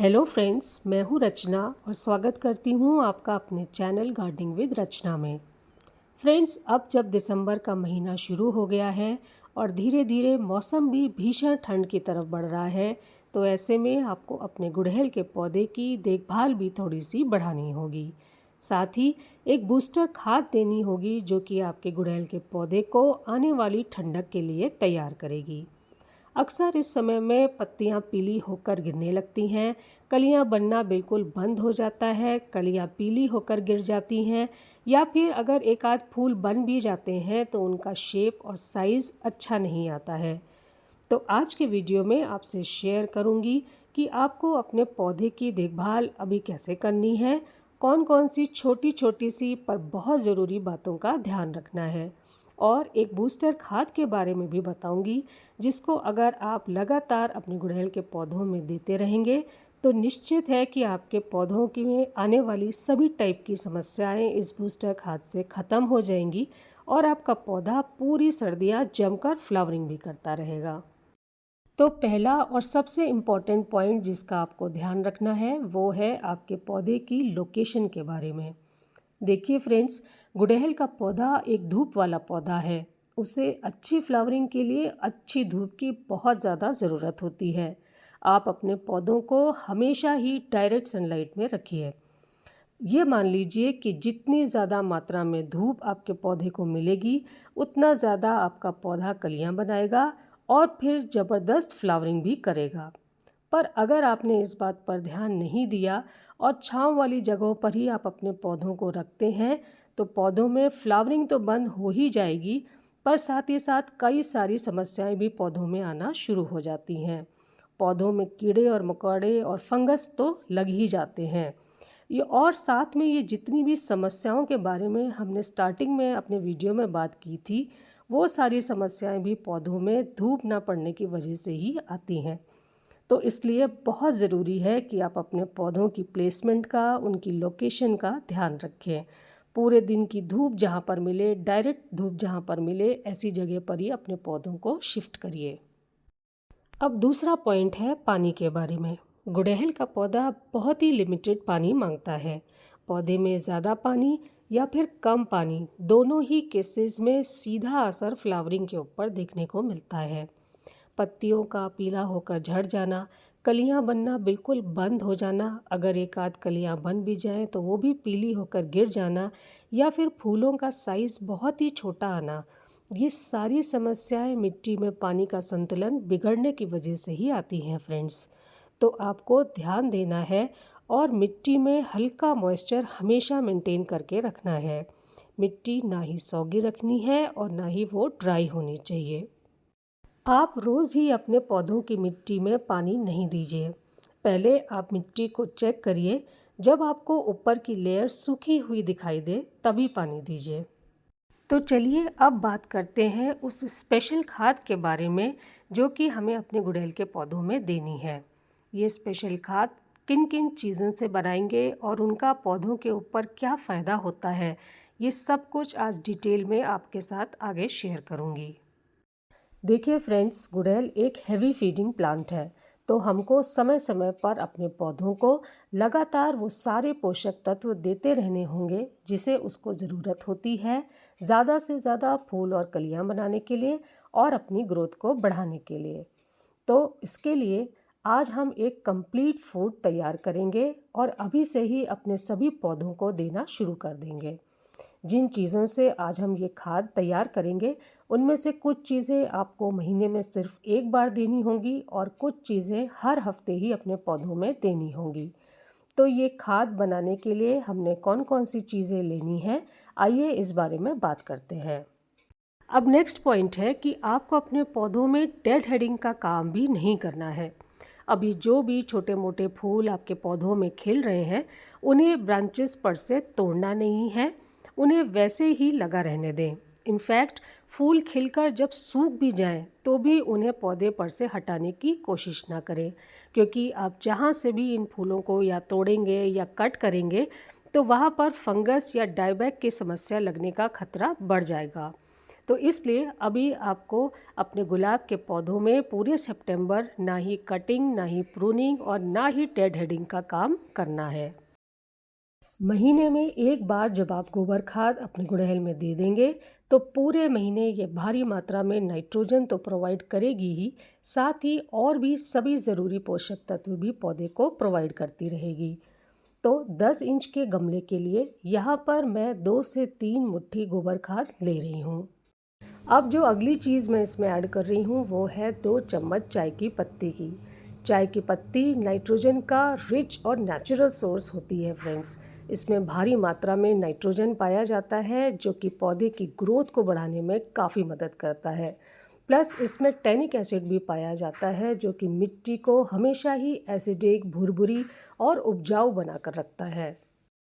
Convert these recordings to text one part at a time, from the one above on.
Hello friends, मैं हूँ रचना और स्वागत करती हूँ आपका अपने चैनल गार्डनिंग विद रचना में। फ्रेंड्स, अब जब दिसंबर का महीना शुरू हो गया है और धीरे धीरे मौसम भी भीषण ठंड की तरफ बढ़ रहा है, तो ऐसे में आपको अपने गुड़हल के पौधे की देखभाल भी थोड़ी सी बढ़ानी होगी। साथ ही एक बूस्टर खाद देनी होगी जो कि आपके गुड़हल के पौधे को आने वाली ठंडक के लिए तैयार करेगी। अक्सर इस समय में पत्तियां पीली होकर गिरने लगती हैं, कलियां बनना बिल्कुल बंद हो जाता है, कलियां पीली होकर गिर जाती हैं, या फिर अगर एक आध फूल बन भी जाते हैं तो उनका शेप और साइज़ अच्छा नहीं आता है। तो आज के वीडियो में आपसे शेयर करूंगी कि आपको अपने पौधे की देखभाल अभी कैसे करनी है, कौन कौन सी छोटी छोटी सी पर बहुत ज़रूरी बातों का ध्यान रखना है, और एक बूस्टर खाद के बारे में भी बताऊंगी जिसको अगर आप लगातार अपने गुड़हल के पौधों में देते रहेंगे तो निश्चित है कि आपके पौधों की में आने वाली सभी टाइप की समस्याएं इस बूस्टर खाद से ख़त्म हो जाएंगी और आपका पौधा पूरी सर्दियां जमकर फ्लावरिंग भी करता रहेगा। तो पहला और सबसे इम्पॉर्टेंट पॉइंट जिसका आपको ध्यान रखना है वो है आपके पौधे की लोकेशन के बारे में। देखिए फ्रेंड्स, गुड़हल का पौधा एक धूप वाला पौधा है। उसे अच्छी फ्लावरिंग के लिए अच्छी धूप की बहुत ज़्यादा ज़रूरत होती है। आप अपने पौधों को हमेशा ही डायरेक्ट सनलाइट में रखिए। ये मान लीजिए कि जितनी ज़्यादा मात्रा में धूप आपके पौधे को मिलेगी उतना ज़्यादा आपका पौधा कलियां बनाएगा और फिर ज़बरदस्त फ्लावरिंग भी करेगा। पर अगर आपने इस बात पर ध्यान नहीं दिया और छांव वाली जगहों पर ही आप अपने पौधों को रखते हैं तो पौधों में फ्लावरिंग तो बंद हो ही जाएगी, पर साथ ही साथ कई सारी समस्याएं भी पौधों में आना शुरू हो जाती हैं। पौधों में कीड़े और मकोड़े और फंगस तो लग ही जाते हैं। ये और साथ में ये जितनी भी समस्याओं के बारे में हमने स्टार्टिंग में अपने वीडियो में बात की थी, वो सारी समस्याएं भी पौधों में धूप ना पड़ने की वजह से ही आती हैं। तो इसलिए बहुत ज़रूरी है कि आप अपने पौधों की प्लेसमेंट का, उनकी लोकेशन का ध्यान रखें। पूरे दिन की धूप जहाँ पर मिले, डायरेक्ट धूप जहाँ पर मिले, ऐसी जगह पर ही अपने पौधों को शिफ्ट करिए। अब दूसरा पॉइंट है पानी के बारे में। गुड़हल का पौधा बहुत ही लिमिटेड पानी मांगता है। पौधे में ज़्यादा पानी या फिर कम पानी, दोनों ही केसेस में सीधा असर फ्लावरिंग के ऊपर देखने को मिलता है। पत्तियों का पीला होकर झड़ जाना, कलियां बनना बिल्कुल बंद हो जाना, अगर एक आध कलियां बन भी जाएं तो वो भी पीली होकर गिर जाना, या फिर फूलों का साइज़ बहुत ही छोटा आना, ये सारी समस्याएं मिट्टी में पानी का संतुलन बिगड़ने की वजह से ही आती हैं फ्रेंड्स। तो आपको ध्यान देना है और मिट्टी में हल्का मॉइस्चर हमेशा मेंटेन करके रखना है। मिट्टी ना ही सौगी रखनी है और ना ही वो ड्राई होनी चाहिए। आप रोज़ ही अपने पौधों की मिट्टी में पानी नहीं दीजिए। पहले आप मिट्टी को चेक करिए, जब आपको ऊपर की लेयर सूखी हुई दिखाई दे तभी पानी दीजिए। तो चलिए अब बात करते हैं उस स्पेशल खाद के बारे में जो कि हमें अपने गुड़हल के पौधों में देनी है। ये स्पेशल खाद किन किन चीज़ों से बनाएंगे और उनका पौधों के ऊपर क्या फ़ायदा होता है, ये सब कुछ आज डिटेल में आपके साथ आगे शेयर करूँगी। देखिए फ्रेंड्स, गुड़हल एक हैवी फीडिंग प्लांट है, तो हमको समय समय पर अपने पौधों को लगातार वो सारे पोषक तत्व देते रहने होंगे जिसे उसको ज़रूरत होती है, ज़्यादा से ज़्यादा फूल और कलियां बनाने के लिए और अपनी ग्रोथ को बढ़ाने के लिए। तो इसके लिए आज हम एक कंप्लीट फूड तैयार करेंगे और अभी से ही अपने सभी पौधों को देना शुरू कर देंगे। जिन चीज़ों से आज हम ये खाद तैयार करेंगे उनमें से कुछ चीज़ें आपको महीने में सिर्फ एक बार देनी होंगी और कुछ चीज़ें हर हफ्ते ही अपने पौधों में देनी होंगी। तो ये खाद बनाने के लिए हमने कौन कौन सी चीज़ें लेनी है, आइए इस बारे में बात करते हैं। अब नेक्स्ट पॉइंट है कि आपको अपने पौधों में डेड हेडिंग का काम भी नहीं करना है। अभी जो भी छोटे मोटे फूल आपके पौधों में खिल रहे हैं उन्हें ब्रांचेस पर से तोड़ना नहीं है, उन्हें वैसे ही लगा रहने दें। इनफैक्ट फूल खिलकर जब सूख भी जाएं तो भी उन्हें पौधे पर से हटाने की कोशिश ना करें, क्योंकि आप जहाँ से भी इन फूलों को या तोड़ेंगे या कट करेंगे तो वहाँ पर फंगस या डायबैक की समस्या लगने का खतरा बढ़ जाएगा। तो इसलिए अभी आपको अपने गुलाब के पौधों में पूरे सितंबर ना ही कटिंग, ना ही प्रूनिंग और ना ही डेड हेडिंग का काम करना है। महीने में एक बार जब आप गोबर खाद अपने गुड़हल में दे देंगे तो पूरे महीने ये भारी मात्रा में नाइट्रोजन तो प्रोवाइड करेगी ही, साथ ही और भी सभी ज़रूरी पोषक तत्व भी पौधे को प्रोवाइड करती रहेगी। तो 10 इंच के गमले के लिए यहाँ पर मैं 2 से 3 मुट्ठी गोबर खाद ले रही हूँ। अब जो अगली चीज़ मैं इसमें ऐड कर रही हूँ वो है 2 चम्मच चाय की पत्ती की। चाय की पत्ती नाइट्रोजन का रिच और नेचुरल सोर्स होती है फ्रेंड्स। इसमें भारी मात्रा में नाइट्रोजन पाया जाता है जो कि पौधे की ग्रोथ को बढ़ाने में काफ़ी मदद करता है। प्लस इसमें टैनिक एसिड भी पाया जाता है जो कि मिट्टी को हमेशा ही एसिडिक, भुरभुरी और उपजाऊ बनाकर रखता है।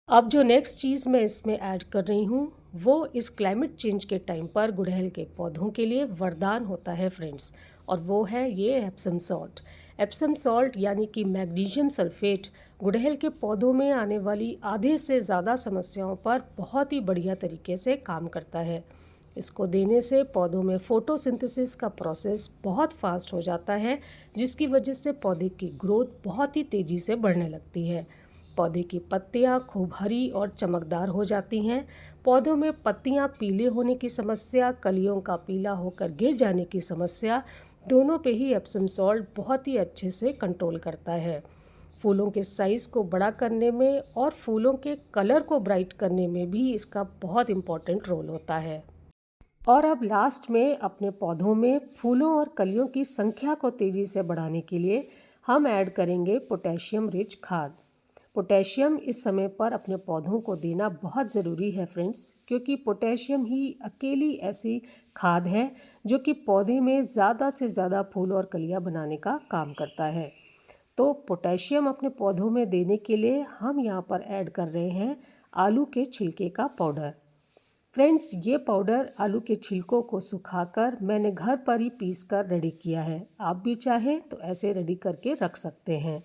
अब जो नेक्स्ट चीज़ मैं इसमें ऐड कर रही हूँ वो इस क्लाइमेट चेंज के टाइम पर गुड़हल के पौधों के लिए वरदान होता है फ्रेंड्स, और वो है ये एप्सम सॉल्ट। एप्सम सॉल्ट यानी कि मैग्नीशियम सल्फेट गुड़हल के पौधों में आने वाली आधे से ज़्यादा समस्याओं पर बहुत ही बढ़िया तरीके से काम करता है। इसको देने से पौधों में फोटोसिंथेसिस का प्रोसेस बहुत फास्ट हो जाता है, जिसकी वजह से पौधे की ग्रोथ बहुत ही तेज़ी से बढ़ने लगती है। पौधे की पत्तियां खूब हरी और चमकदार हो जाती हैं। पौधों में पत्तियां पीले होने की समस्या, कलियों का पीला होकर गिर जाने की समस्या, दोनों पे ही एप्सम सॉल्ट बहुत ही अच्छे से कंट्रोल करता है। फूलों के साइज़ को बड़ा करने में और फूलों के कलर को ब्राइट करने में भी इसका बहुत इम्पोर्टेंट रोल होता है। और अब लास्ट में अपने पौधों में फूलों और कलियों की संख्या को तेज़ी से बढ़ाने के लिए हम ऐड करेंगे पोटेशियम रिच खाद। पोटेशियम इस समय पर अपने पौधों को देना बहुत ज़रूरी है फ्रेंड्स, क्योंकि पोटेशियम ही अकेली ऐसी खाद है जो कि पौधे में ज़्यादा से ज़्यादा फूल और कलियां बनाने का काम करता है। तो पोटेशियम अपने पौधों में देने के लिए हम यहाँ पर ऐड कर रहे हैं आलू के छिलके का पाउडर। फ्रेंड्स, ये पाउडर आलू के छिलकों को सुखाकर मैंने घर पर ही पीस कर रेडी किया है। आप भी चाहें तो ऐसे रेडी करके रख सकते हैं।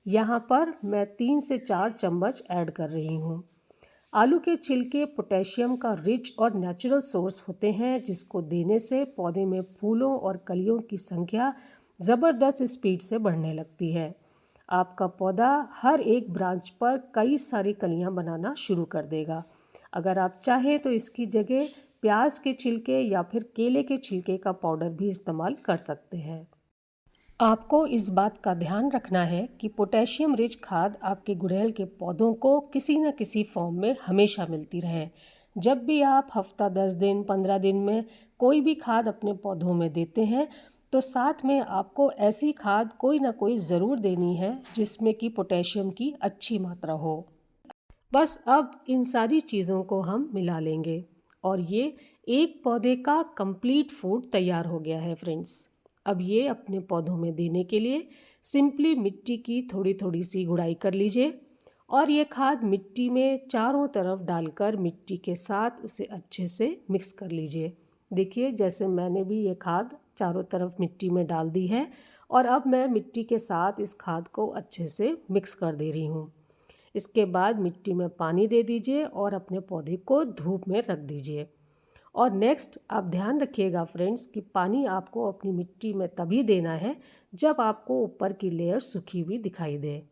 यहाँ पर मैं 3 से 4 चम्मच ऐड कर रही हूँ। आलू के छिलके पोटेशियम का रिच और नेचुरल सोर्स होते हैं, जिसको देने से पौधे में फूलों और कलियों की संख्या ज़बरदस्त स्पीड से बढ़ने लगती है। आपका पौधा हर एक ब्रांच पर कई सारी कलियाँ बनाना शुरू कर देगा। अगर आप चाहें तो इसकी जगह प्याज के छिलके या फिर केले के छिलके का पाउडर भी इस्तेमाल कर सकते हैं। आपको इस बात का ध्यान रखना है कि पोटेशियम रिच खाद आपके गुड़हल के पौधों को किसी न किसी फॉर्म में हमेशा मिलती रहे। जब भी आप हफ्ता 10 दिन 15 दिन में कोई भी खाद अपने पौधों में देते हैं तो साथ में आपको ऐसी खाद कोई ना कोई ज़रूर देनी है जिसमें कि पोटेशियम की अच्छी मात्रा हो। बस अब इन सारी चीज़ों को हम मिला लेंगे और ये एक पौधे का कंप्लीट फूड तैयार हो गया है फ्रेंड्स। अब ये अपने पौधों में देने के लिए सिंपली मिट्टी की थोड़ी थोड़ी सी गुड़ाई कर लीजिए और ये खाद मिट्टी में चारों तरफ डालकर मिट्टी के साथ उसे अच्छे से मिक्स कर लीजिए। देखिए, जैसे मैंने भी ये खाद चारों तरफ मिट्टी में डाल दी है और अब मैं मिट्टी के साथ इस खाद को अच्छे से मिक्स कर दे रही हूँ। इसके बाद मिट्टी में पानी दे दीजिए और अपने पौधे को धूप में रख दीजिए। और नेक्स्ट आप ध्यान रखिएगा फ्रेंड्स कि पानी आपको अपनी मिट्टी में तभी देना है जब आपको ऊपर की लेयर सूखी हुई दिखाई दे।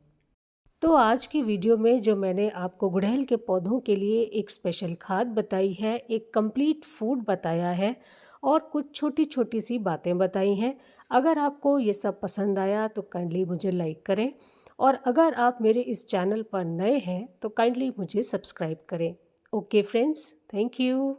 तो आज की वीडियो में जो मैंने आपको गुड़हल के पौधों के लिए एक स्पेशल खाद बताई है, एक कंप्लीट फूड बताया है और कुछ छोटी छोटी सी बातें बताई हैं। अगर आपको ये सब पसंद आया तो काइंडली मुझे लाइक करें और अगर आप मेरे इस चैनल पर नए हैं तो काइंडली मुझे सब्सक्राइब करें। Okay friends, thank you.